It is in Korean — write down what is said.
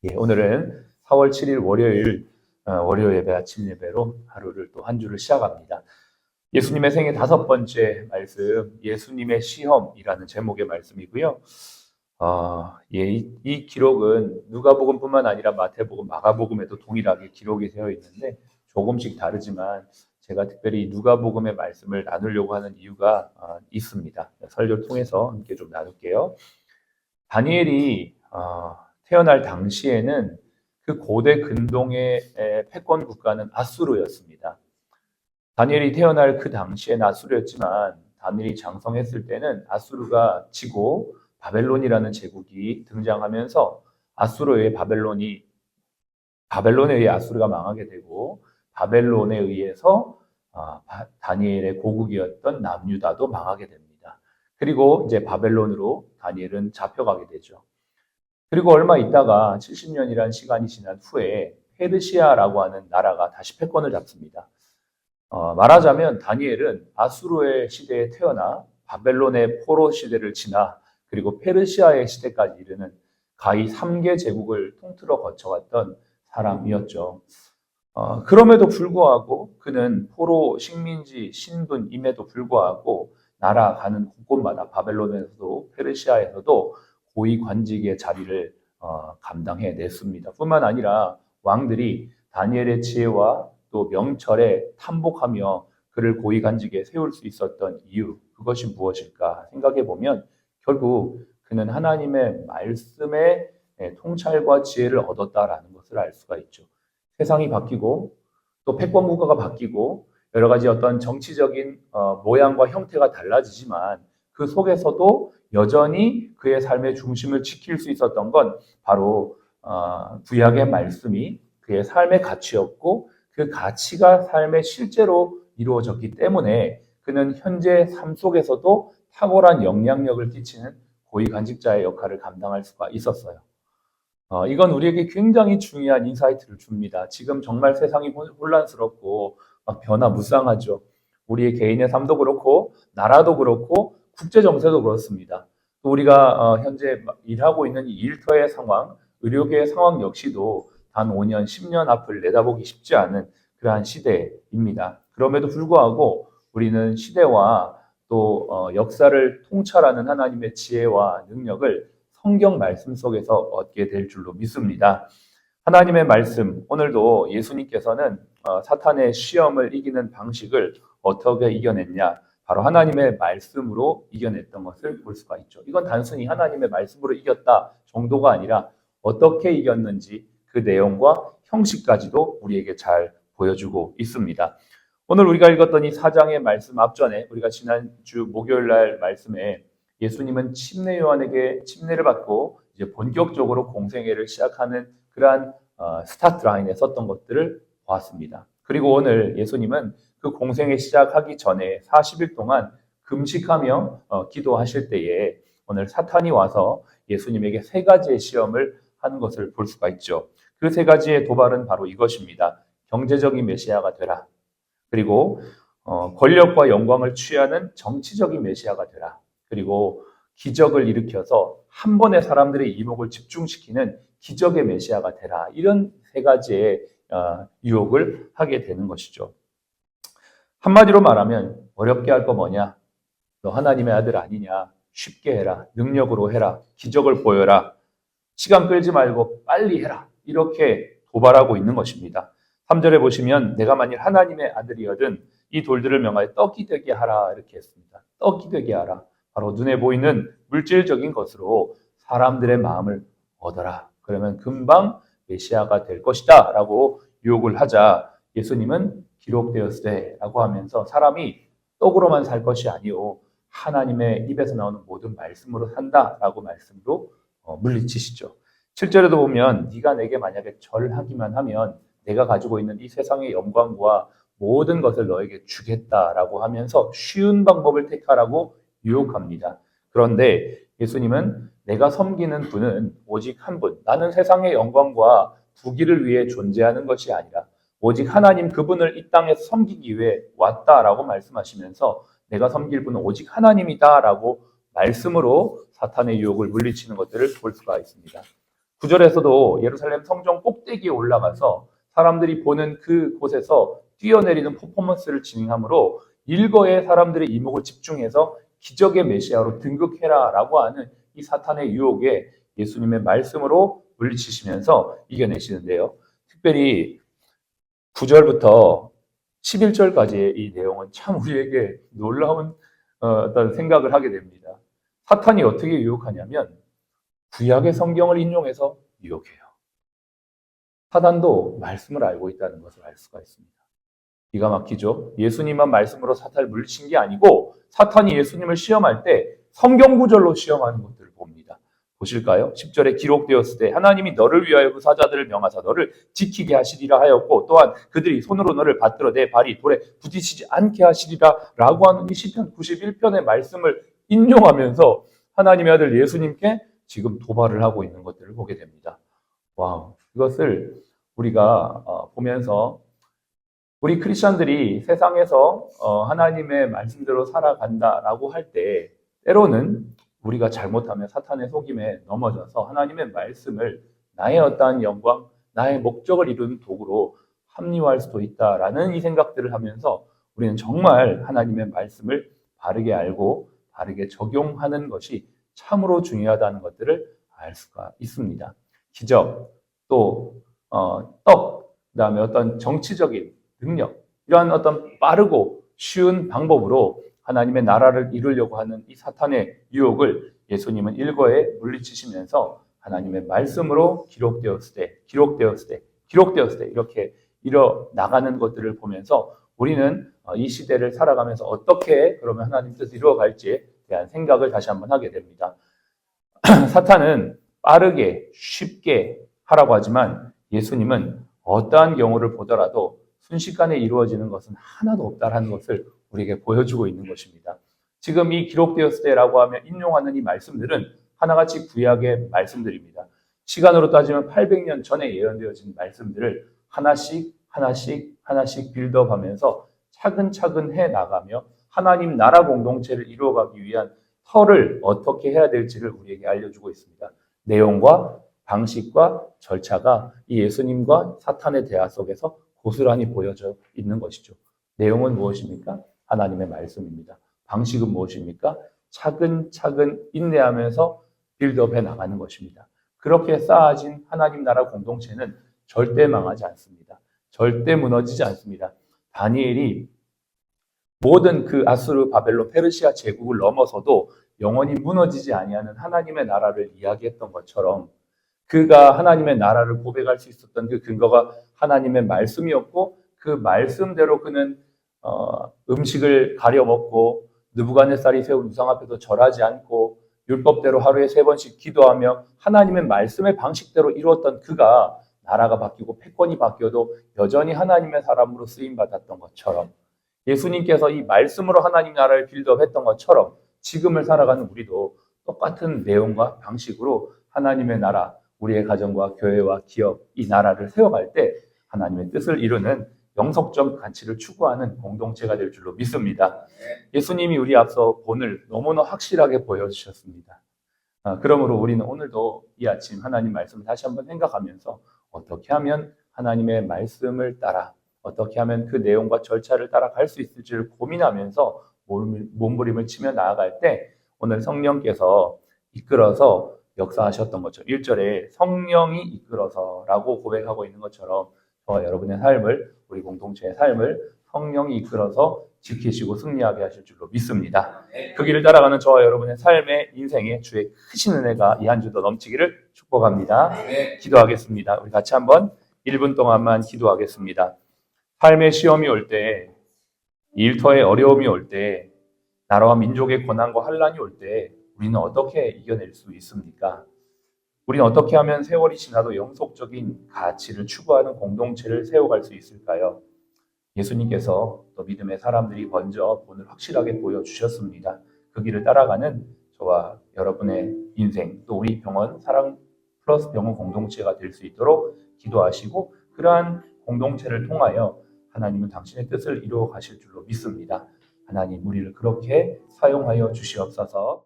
오늘은 4월 7일 월요일, 월요 예배 아침 예배로 하루를 또 한 주를 시작합니다. 예수님의 생애 5번째 말씀, 예수님의 시험이라는 제목의 말씀이고요. 이 기록은 누가복음뿐만 아니라 마태복음, 마가복음에도 동일하게 기록이 되어 있는데 조금씩 다르지만 제가 특별히 누가복음의 말씀을 나누려고 하는 이유가 있습니다. 설교를 통해서 함께 좀 나눌게요. 다니엘이 태어날 당시에는 그 고대 근동의 패권 국가는 아수르였습니다. 다니엘이 태어날 그 당시에는 아수르였지만 다니엘이 장성했을 때는 아수르가 지고 바벨론이라는 제국이 등장하면서 바벨론에 의해 아수르가 망하게 되고 바벨론에 의해서 다니엘의 고국이었던 남유다도 망하게 됩니다. 그리고 이제 바벨론으로 다니엘은 잡혀가게 되죠. 그리고 얼마 있다가 70년이라는 시간이 지난 후에 페르시아라고 하는 나라가 다시 패권을 잡습니다. 말하자면 다니엘은 아수르의 시대에 태어나 바벨론의 포로 시대를 지나 그리고 페르시아의 시대까지 이르는 가히 3개 제국을 통틀어 거쳐왔던 사람이었죠. 그럼에도 불구하고 그는 포로 식민지 신분임에도 불구하고 나라가는 곳곳마다 바벨론에서도 페르시아에서도 고위 관직의 자리를 감당해냈습니다. 뿐만 아니라 왕들이 다니엘의 지혜와 또 명철에 탐복하며 그를 고위 관직에 세울 수 있었던 이유, 그것이 무엇일까 생각해 보면 결국 그는 하나님의 말씀의 통찰과 지혜를 얻었다라는 것을 알 수가 있죠. 세상이 바뀌고 또 패권 국가가 바뀌고 여러 가지 어떤 정치적인 모양과 형태가 달라지지만 그 속에서도 여전히 그의 삶의 중심을 지킬 수 있었던 건 바로 구약의 말씀이 그의 삶의 가치였고 그 가치가 삶의 실제로 이루어졌기 때문에 그는 현재 삶 속에서도 탁월한 영향력을 끼치는 고위관직자의 역할을 감당할 수가 있었어요. 이건 우리에게 굉장히 중요한 인사이트를 줍니다. 지금 정말 세상이 혼란스럽고 막 변화무쌍하죠. 우리의 개인의 삶도 그렇고 나라도 그렇고 국제 정세도 그렇습니다. 또 우리가 현재 일하고 있는 이 일터의 상황, 의료계의 상황 역시도 단 5년, 10년 앞을 내다보기 쉽지 않은 그러한 시대입니다. 그럼에도 불구하고 우리는 시대와 또 역사를 통찰하는 하나님의 지혜와 능력을 성경 말씀 속에서 얻게 될 줄로 믿습니다. 하나님의 말씀, 오늘도 예수님께서는 사탄의 시험을 이기는 방식을 어떻게 이겨냈냐? 바로 하나님의 말씀으로 이겨냈던 것을 볼 수가 있죠. 이건 단순히 하나님의 말씀으로 이겼다 정도가 아니라 어떻게 이겼는지 그 내용과 형식까지도 우리에게 잘 보여주고 있습니다. 오늘 우리가 읽었던 이 4장의 말씀 앞전에 우리가 지난주 목요일 날 말씀에 예수님은 침례 요한에게 침례를 받고 이제 본격적으로 공생애를 시작하는 그러한 스타트 라인에 섰던 것들을 보았습니다. 그리고 오늘 예수님은 그 공생애 시작하기 전에 40일 동안 금식하며 기도하실 때에 오늘 사탄이 와서 예수님에게 3가지의 시험을 하는 것을 볼 수가 있죠. 그 3가지의 도발은 바로 이것입니다. 경제적인 메시아가 되라. 그리고 권력과 영광을 취하는 정치적인 메시아가 되라. 그리고 기적을 일으켜서 한 번에 사람들의 이목을 집중시키는 기적의 메시아가 되라. 이런 3가지의 유혹을 하게 되는 것이죠. 한마디로 말하면 어렵게 할 거 뭐냐? 너 하나님의 아들 아니냐? 쉽게 해라. 능력으로 해라. 기적을 보여라. 시간 끌지 말고 빨리 해라. 이렇게 도발하고 있는 것입니다. 3절에 보시면 내가 만일 하나님의 아들이거든 이 돌들을 명하여 떡이 되게 하라 이렇게 했습니다. 떡이 되게 하라. 바로 눈에 보이는 물질적인 것으로 사람들의 마음을 얻어라. 그러면 금방 메시아가 될 것이다 라고 유혹을 하자 예수님은 기록되었으되 라고 하면서 사람이 떡으로만 살 것이 아니오 하나님의 입에서 나오는 모든 말씀으로 산다라고 말씀으로 물리치시죠. 7절에도 보면 네가 내게 만약에 절하기만 하면 내가 가지고 있는 이 세상의 영광과 모든 것을 너에게 주겠다라고 하면서 쉬운 방법을 택하라고 유혹합니다. 그런데 예수님은 내가 섬기는 분은 오직 한 분, 나는 세상의 영광과 부귀를 위해 존재하는 것이 아니라 오직 하나님 그분을 이 땅에서 섬기기 위해 왔다라고 말씀하시면서 내가 섬길 분은 오직 하나님이다라고 말씀으로 사탄의 유혹을 물리치는 것들을 볼 수가 있습니다. 9절에서도 예루살렘 성전 꼭대기에 올라가서 사람들이 보는 그곳에서 뛰어내리는 퍼포먼스를 진행하므로 일거에 사람들의 이목을 집중해서 기적의 메시아로 등극해라 라고 하는 이 사탄의 유혹에 예수님의 말씀으로 물리치시면서 이겨내시는데요. 특별히 9절부터 11절까지의 이 내용은 참 우리에게 놀라운 어떤 생각을 하게 됩니다. 사탄이 어떻게 유혹하냐면 구약의 성경을 인용해서 유혹해요. 사탄도 말씀을 알고 있다는 것을 알 수가 있습니다. 기가 막히죠? 예수님만 말씀으로 사탄을 물리친 게 아니고 사탄이 예수님을 시험할 때 성경 구절로 시험하는 것들을 봅니다. 보실까요? 10절에 기록되었을 때 하나님이 너를 위하여 그 사자들을 명하사 너를 지키게 하시리라 하였고 또한 그들이 손으로 너를 받들어 내 발이 돌에 부딪히지 않게 하시리라 라고 하는 이 시편 91편의 말씀을 인용하면서 하나님의 아들 예수님께 지금 도발을 하고 있는 것들을 보게 됩니다. 와우, 이것을 우리가 보면서 우리 크리스천들이 세상에서 하나님의 말씀대로 살아간다라고 할 때 때로는 우리가 잘못하면 사탄의 속임에 넘어져서 하나님의 말씀을 나의 어떠한 영광, 나의 목적을 이루는 도구로 합리화할 수도 있다라는 이 생각들을 하면서 우리는 정말 하나님의 말씀을 바르게 알고 바르게 적용하는 것이 참으로 중요하다는 것들을 알 수가 있습니다. 기적, 또 그다음에 어떤 정치적인 능력, 이러한 어떤 빠르고 쉬운 방법으로 하나님의 나라를 이루려고 하는 이 사탄의 유혹을 예수님은 일거에 물리치시면서 하나님의 말씀으로 기록되었을 때 이렇게 이뤄 나가는 것들을 보면서 우리는 이 시대를 살아가면서 어떻게 그러면 하나님 뜻을 이루어갈지에 대한 생각을 다시 한번 하게 됩니다. 사탄은 빠르게 쉽게 하라고 하지만 예수님은 어떠한 경우를 보더라도 순식간에 이루어지는 것은 하나도 없다라는 것을 우리에게 보여주고 있는 것입니다. 지금 이 기록되었을 때라고 하면 인용하는 이 말씀들은 하나같이 구약의 말씀들입니다. 시간으로 따지면 800년 전에 예언되어진 말씀들을 하나씩 빌드업하면서 차근차근 해나가며 하나님 나라 공동체를 이루어가기 위한 터를 어떻게 해야 될지를 우리에게 알려주고 있습니다. 내용과 방식과 절차가 이 예수님과 사탄의 대화 속에서 고스란히 보여져 있는 것이죠. 내용은 무엇입니까? 하나님의 말씀입니다. 방식은 무엇입니까? 차근차근 인내하면서 빌드업해 나가는 것입니다. 그렇게 쌓아진 하나님 나라 공동체는 절대 망하지 않습니다. 절대 무너지지 않습니다. 다니엘이 모든 그 아수르, 바벨론, 페르시아 제국을 넘어서도 영원히 무너지지 아니하는 하나님의 나라를 이야기했던 것처럼 그가 하나님의 나라를 고백할 수 있었던 그 근거가 하나님의 말씀이었고 그 말씀대로 그는 음식을 가려 먹고 느부갓네살이 세운 우상 앞에도 절하지 않고 율법대로 하루에 3번씩 기도하며 하나님의 말씀의 방식대로 이루었던 그가 나라가 바뀌고 패권이 바뀌어도 여전히 하나님의 사람으로 쓰임받았던 것처럼 예수님께서 이 말씀으로 하나님 나라를 빌드업했던 것처럼 지금을 살아가는 우리도 똑같은 내용과 방식으로 하나님의 나라, 우리의 가정과 교회와 기업, 이 나라를 세워갈 때 하나님의 뜻을 이루는 영성적 가치를 추구하는 공동체가 될 줄로 믿습니다. 예수님이 우리 앞서 본을 너무나 확실하게 보여주셨습니다. 그러므로 우리는 오늘도 이 아침 하나님 말씀을 다시 한번 생각하면서 어떻게 하면 하나님의 말씀을 따라 어떻게 하면 그 내용과 절차를 따라갈 수 있을지를 고민하면서 몸부림을 치며 나아갈 때 오늘 성령께서 이끌어서 역사하셨던 것처럼 1절에 성령이 이끌어서라고 고백하고 있는 것처럼 저와 여러분의 삶을 우리 공동체의 삶을 성령이 이끌어서 지키시고 승리하게 하실 줄로 믿습니다. 그 길을 따라가는 저와 여러분의 삶의 인생에 주의 크신 은혜가 이 한 주도 넘치기를 축복합니다. 기도하겠습니다. 우리 같이 한번 1분 동안만 기도하겠습니다. 삶의 시험이 올 때, 일터의 어려움이 올 때, 나라와 민족의 고난과 환란이 올 때 우리는 어떻게 이겨낼 수 있습니까? 우리는 어떻게 하면 세월이 지나도 영속적인 가치를 추구하는 공동체를 세워갈 수 있을까요? 예수님께서 또 믿음의 사람들이 먼저 본을 확실하게 보여주셨습니다. 그 길을 따라가는 저와 여러분의 인생, 또 우리 병원, 사랑 플러스 병원 공동체가 될 수 있도록 기도하시고 그러한 공동체를 통하여 하나님은 당신의 뜻을 이루어 가실 줄로 믿습니다. 하나님 우리를 그렇게 사용하여 주시옵소서.